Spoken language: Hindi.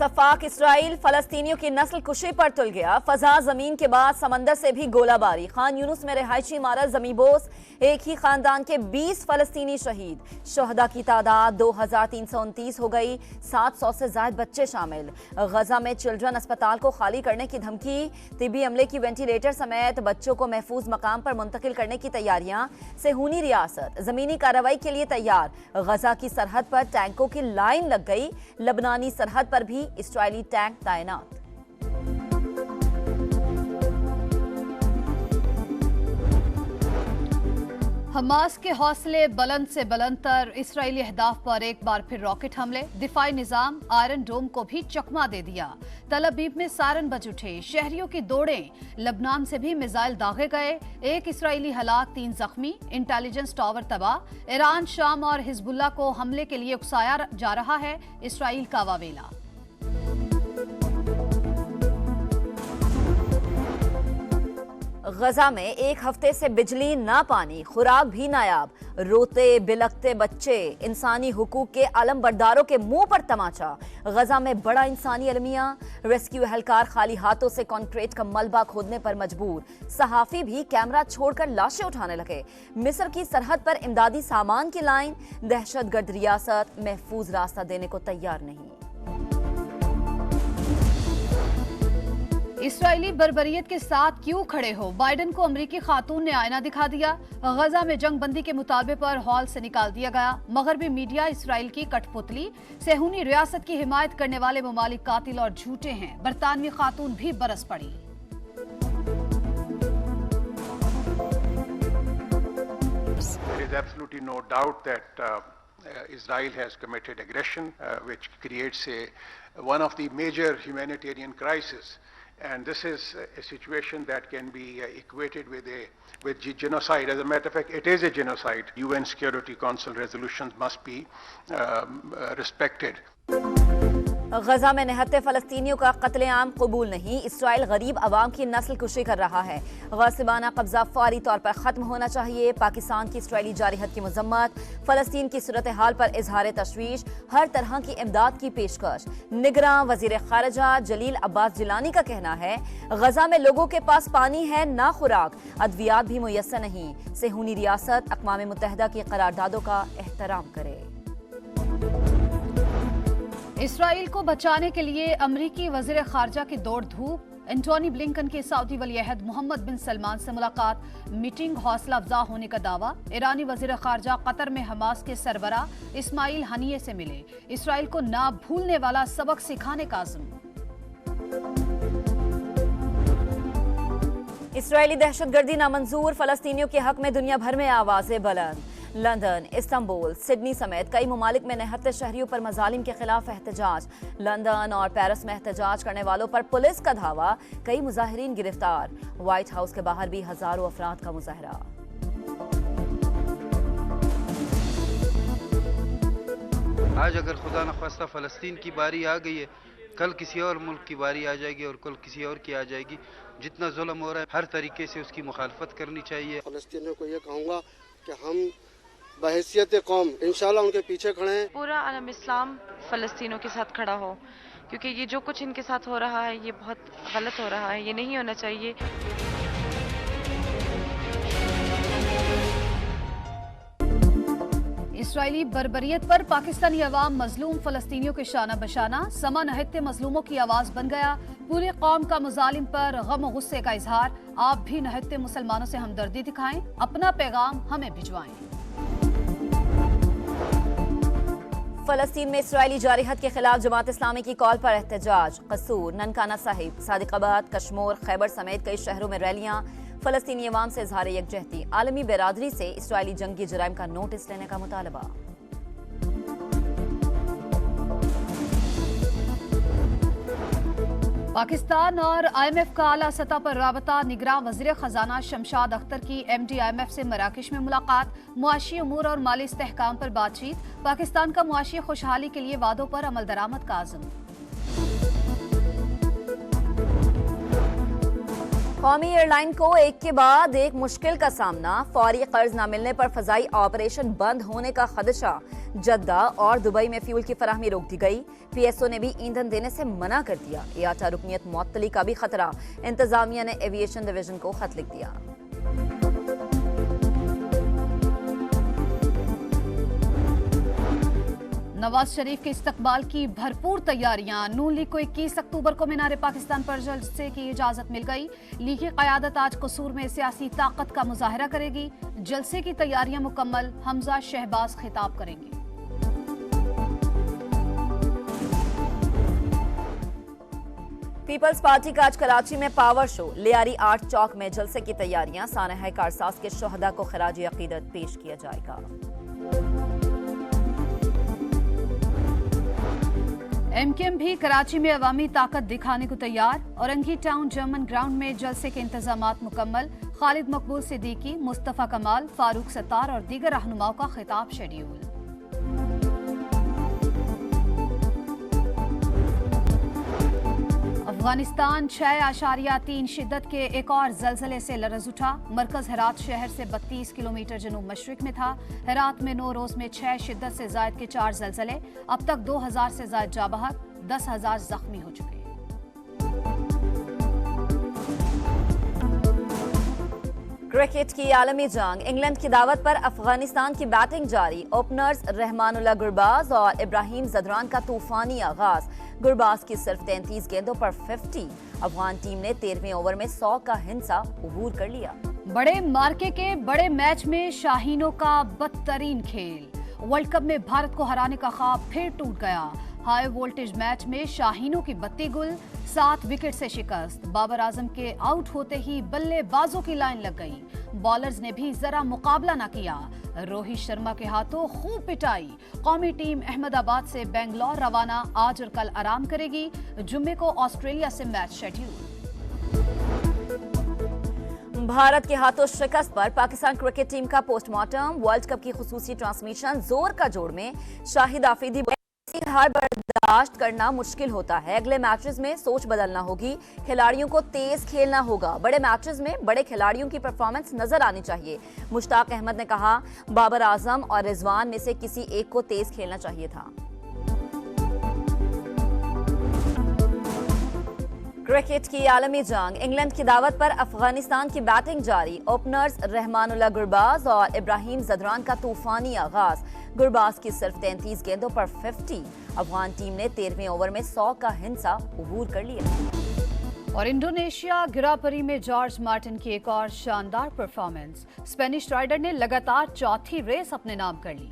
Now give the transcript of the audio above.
पुरसफाक इसराइल फलस्तीनियों की नस्ल कुशी पर तुल गया। फजा जमीन के बाद समंदर से भी गोलाबारी। खान यूनुस में रिहायशी इमारत जमींबोस, एक ही खानदान के 20 फलस्तीनी शहीद। शोहदा की तादाद 2329 हो गई, 700 से ज्यादा बच्चे शामिल। गजा में चिल्ड्रन अस्पताल को खाली करने की धमकी। तिबी अमले की वेंटिलेटर समेत बच्चों को महफूज मकाम पर मुंतकिल करने की तैयारियां। सेहूनी रियासत जमीनी कार्रवाई के लिए तैयार। गजा की सरहद पर टैंकों की लाइन लग गई। लबनानी सरहद पर भी इस्राइली टैंक तैनात। हमास के हौसले बुलंद से बुलंदतर। इस्राएली अहदाफ पर एक बार फिर रॉकेट हमले। दिफाई निजाम आयरन डोम को भी चकमा दे दिया। तल अबीब में सायरन बज उठे। शहरियों की दौड़ें। लबनान से भी मिसाइल दागे गए। एक इस्राएली हलाक, 3 जख्मी। इंटेलिजेंस टावर तबाह। ईरान, शाम और हिजबुल्लाह को हमले के लिए उकसाया जा रहा है इस्राइल का वावेला। गजा में एक हफ्ते से बिजली ना पानी, खुराक भी नायाब। रोते बिलखते बच्चे। इंसानी हुकूक के अलमबरदारों के मुंह पर तमाचा। गजा में बड़ा इंसानी अलमिया। रेस्क्यू एहलकार खाली हाथों से कंक्रीट का मलबा खोदने पर मजबूर। सहाफी भी कैमरा छोड़कर लाशें उठाने लगे। मिस्र की सरहद पर इमदादी सामान की लाइन। दहशतगर्द रियासत महफूज रास्ता देने को तैयार नहीं। इस्राएली बर्बरियत के साथ क्यों खड़े हो? बाइडन को अमरीकी खातून ने आईना दिखा दिया। गजा में जंग बंदी के मुतालबे पर हॉल से निकाल दिया गया। मगरबी मीडिया इस्राएल की कठपुतली। सेहूनी रियासत की हिमायत करने वाले ममालिक कातिल और झूठे हैं। बरतानवी खातून भी बरस पड़ी। There is absolutely no doubt that Israel has committed aggression, which creates one of the major humanitarian crises. And this is a situation that can be equated with genocide. As a matter of fact, it is a genocide. UN Security Council resolutions must be respected. गजा में निहत्ते फलस्तीनियों का कत्लेआम कबूल नहीं। इसराइल गरीब अवाम की नस्ल कुशी कर रहा है। गासिबाना कब्जा फौरी तौर पर खत्म होना चाहिए। पाकिस्तान की इसराइली जारहत की मजम्मत। फलस्तीन की सूरत हाल पर इजहार तशवीश। हर तरह की इमदाद की पेशकश। निगरान वजीर खारजा जलील अब्बास जिलानी का कहना है, गजा में लोगों के पास पानी है ना खुराक, अद्वियात भी मुयस्सर नहीं। सेहूनी रियासत अक़वाम मुत्तहिदा की करारदादों का एहतराम करे। इसराइल को बचाने के लिए अमरीकी वजीर खारजा की दौड़ धूप। एंटोनी ब्लिंकन की सऊदी वलीअहद मोहम्मद बिन सलमान से मुलाकात। मीटिंग हौसला अफजा होने का दावा। ईरानी वजीर खारजा कतर में हमास के सरबरा इस्माइल हनिये से मिले। इसराइल को ना भूलने वाला सबक सिखाने का अज़्म। इसराइली दहशतगर्दी नामंजूर। फलस्तीनियों के हक में दुनिया भर में आवाजें बुलंद। लंदन, इस्तांबुल, सिडनी समेत कई ममालिक में निहत्ते शहरियों पर मजालिम के खिलाफ एहतजाज। लंदन और पेरिस में एहतजाज करने वालों पर पुलिस का धावा। कई मुजाहिरीन गिरफ्तार। व्हाइट हाउस के बाहर भी हजारों अफराद का मुजाहरा। आज अगर खुदा न खास्ता फलस्तीन की बारी आ गई है, कल किसी और मुल्क की बारी आ जाएगी और कल किसी और की आ जाएगी। जितना जुल्म हो रहा है हर तरीके से उसकी मुखालफत करनी चाहिए। फलस्तीनियों को ये कहूँगा कि हम बहैसियत कौम इंशाल्लाह उनके पीछे खड़े हैं। पूरा आलम इस्लाम फ़लस्तीनों के साथ खड़ा हो, क्योंकि ये जो कुछ इनके साथ हो रहा है ये बहुत गलत हो रहा है, ये नहीं होना चाहिए। इसराइली बर्बरियत पर पाकिस्तानी अवाम मजलूम फलस्तीनियों के शाना बशाना। समा नहत्ते मजलूमों की आवाज बन गया। पूरी कौम का मुजालिम पर गम और गुस्से का इजहार। आप भी नहत्ते मुसलमानों से हमदर्दी दिखाएं, अपना पैगाम हमें भिजवाएं। फलस्तीन में इसराइली जारहत के खिलाफ जमात इस्लामी की कॉल पर एहतजाज। कसूर, ननकाना साहिब, सादिकाबाद, कश्मोर, खैबर समेत कई शहरों में रैलियां। फलस्तीनी अवाम से इजहार यकजहती। आलमी बिरादरी से इसराइली जंगी जराइम का नोटिस लेने का मुतालबा। पाकिस्तान और IMF का आला सतह पर राबता। निगरान वजीर खजाना शमशाद अख्तर की MD IMF से मराकश में मुलाकात। मुआशी उमूर और माली इस्तेहकाम पर बातचीत। पाकिस्तान का मुआशी खुशहाली के लिए वादों पर अमल दरामद का आज़म। कौमी एयरलाइन को एक के बाद एक मुश्किल का सामना, फौरी कर्ज न मिलने पर फजाई ऑपरेशन बंद होने का खदशा। जद्दा और दुबई में फ्यूल की फराहमी रोक दी गई। पीएसओ ने भी ईंधन देने से मना कर दिया। एआटा रुकनियत मुअत्तली का भी खतरा। इंतजामिया ने एविएशन डिवीजन को खत लिख दिया। नवाज शरीफ के इस्तकबाल की भरपूर तैयारियां। नून लीग को 21 अक्टूबर को मीनार पाकिस्तान पर जलसे की इजाजत मिल गई। लीगी क़यादत आज कसूर में सियासी ताकत का मुजाहरा करेगी। जलसे की तैयारियां मुकम्मल, हमजा शहबाज खिताब करेंगे। पीपल्स पार्टी का आज कराची में पावर शो। लियारी आर्ट चौक में जलसे की तैयारियां। सानहा कारसाज के शोहदा को खराज अकीदत पेश किया जाएगा। एमकेएम भी कराची में अवामी ताकत दिखाने को तैयार। औरंगी टाउन जर्मन ग्राउंड में जलसे के इंतजामात मुकम्मल। खालिद मकबूल सिद्दीकी, मुस्तफा कमाल, फारूक सत्तार और दीगर रहनुमाओं का खिताब शेड्यूल। अफगानिस्तान 6.3 शिद्दत के एक और जलजले से लरज उठा। मरकज हेरात शहर से 32 किलोमीटर जनूब मशरिक में था। हेरात में 9 रोज में 6 शिद्दत से जायद के 4 जलजले। अब तक 2000 से जायद जाबहक, 10,000 जख्मी हो चुके। क्रिकेट की आलमी जंग। इंग्लैंड की दावत पर अफगानिस्तान की बैटिंग जारी। ओपनर्स रहमानुल्लाह गुरबाज और इब्राहिम जदरान का तूफानी आगाज। गुरबाज की सिर्फ 33 गेंदों पर 50। अफगान टीम ने 13वें ओवर में 100 का हिंसा अबूर कर लिया। बड़े मार्के के बड़े मैच में शाहीनों का बदतरीन खेल। वर्ल्ड कप में भारत को हराने का ख्वाब फिर टूट गया। हाई वोल्टेज मैच में शाहीनों की बत्ती गुल, 7 विकेट से शिकस्त। बाबर आजम के आउट होते ही बल्लेबाजों की लाइन लग गई। बॉलर्स ने भी जरा मुकाबला न किया। रोहित शर्मा के हाथों खूब पिटाई। कौमी टीम अहमदाबाद से बेंगलोर रवाना। आज और कल आराम करेगी। जुम्मे को ऑस्ट्रेलिया से मैच शेड्यूल। भारत के हाथों शिकस्त पर पाकिस्तान क्रिकेट टीम का पोस्टमार्टम। वर्ल्ड कप की खुसूसी ट्रांसमिशन। जोर का जोड़ में शाहिद आफरीदी। हार बर्दाश्त करना मुश्किल होता है। अगले मैचेस में सोच बदलना होगी। खिलाड़ियों को तेज खेलना होगा। बड़े मैचेस में बड़े खिलाड़ियों की परफॉर्मेंस नजर आनी चाहिए। मुश्ताक अहमद ने कहा, बाबर आजम और रिजवान में से किसी एक को तेज खेलना चाहिए था। क्रिकेट की आलमी जंग। इंग्लैंड की दावत पर अफगानिस्तान की बैटिंग जारी। ओपनर्स रहमानुल्लाह गुरबाज और इब्राहिम जदरान का तूफानी आगाज। गुरबाज की सिर्फ 33 गेंदों पर 50। अफगान टीम ने 13वें ओवर में 100 का हिंसा अबूर कर लिया। और इंडोनेशिया गिरापरी में जॉर्ज मार्टिन की एक और शानदार परफॉर्मेंस। स्पेनिश राइडर ने लगातार चौथी रेस अपने नाम कर ली।